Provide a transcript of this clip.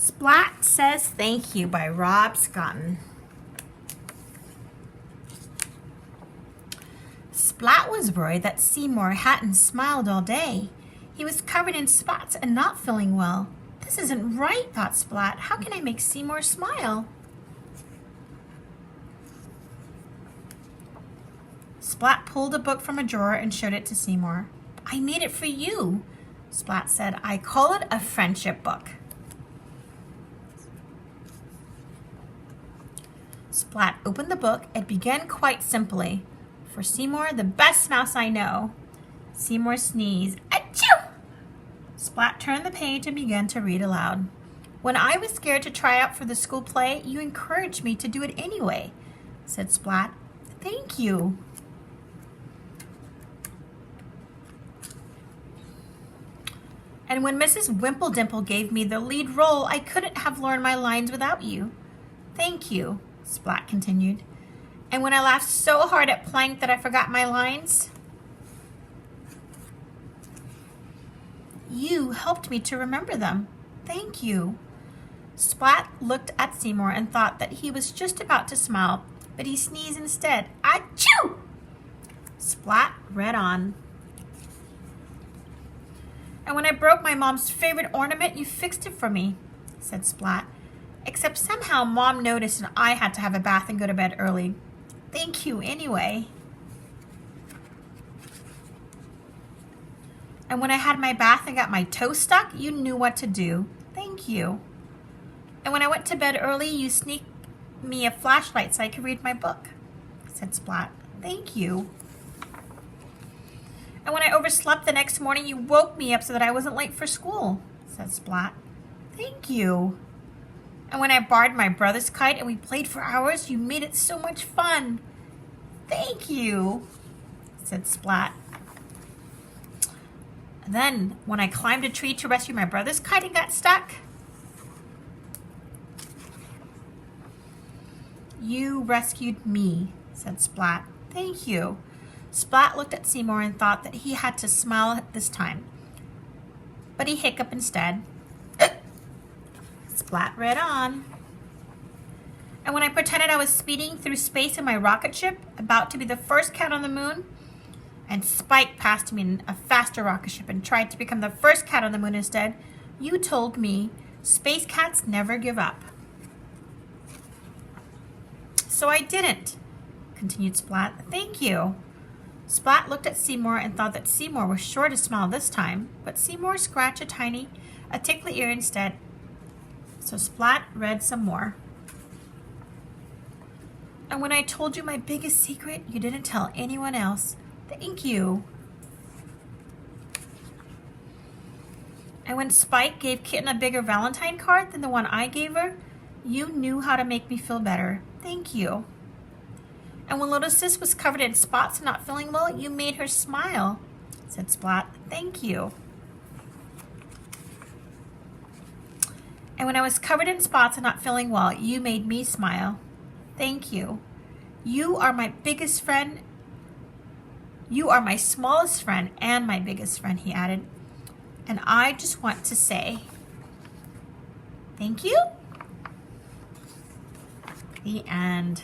Splat Says Thank You by Rob Scotton. Splat was worried that Seymour hadn't smiled all day. He was covered in spots and not feeling well. This isn't right, thought Splat. How can I make Seymour smile? Splat pulled a book from a drawer and showed it to Seymour. I made it for you, Splat said. I call it a friendship book. Splat opened the book. It began quite simply. For Seymour, the best mouse I know. Seymour sneezed. Achoo! Splat turned the page and began to read aloud. When I was scared to try out for the school play, you encouraged me to do it anyway, said Splat. Thank you. And when Mrs. Wimpledimple gave me the lead role, I couldn't have learned my lines without you. Thank you, Splat continued. And when I laughed so hard at Plank that I forgot my lines, you helped me to remember them. Thank you. Splat looked at Seymour and thought that he was just about to smile, but he sneezed instead. Achoo! Splat read on. And when I broke my mom's favorite ornament, you fixed it for me, said Splat. Except somehow Mom noticed and I had to have a bath and go to bed early. Thank you anyway. And when I had my bath and got my toe stuck, you knew what to do. Thank you. And when I went to bed early, you sneaked me a flashlight so I could read my book, said Splat. Thank you. And when I overslept the next morning, you woke me up so that I wasn't late for school, said Splat. Thank you. And when I borrowed my brother's kite and we played for hours, you made it so much fun. Thank you, said Splat. Then, when I climbed a tree to rescue my brother's kite and got stuck, you rescued me, said Splat. Thank you. Splat looked at Seymour and thought that he had to smile this time, but he hiccuped instead. Splat read on. And when I pretended I was speeding through space in my rocket ship, about to be the first cat on the moon, and Spike passed me in a faster rocket ship and tried to become the first cat on the moon instead, you told me space cats never give up. So I didn't, continued Splat. Thank you. Splat looked at Seymour and thought that Seymour was sure to smile this time, but Seymour scratched a tickly ear instead. So Splat read some more. And when I told you my biggest secret, you didn't tell anyone else. Thank you. And when Spike gave Kitten a bigger Valentine card than the one I gave her, you knew how to make me feel better. Thank you. And when Little Sis was covered in spots and not feeling well, you made her smile, said Splat. Thank you. And when I was covered in spots and not feeling well, you made me smile. Thank you. You are my biggest friend. You are my smallest friend and my biggest friend, he added. And I just want to say, thank you. The end.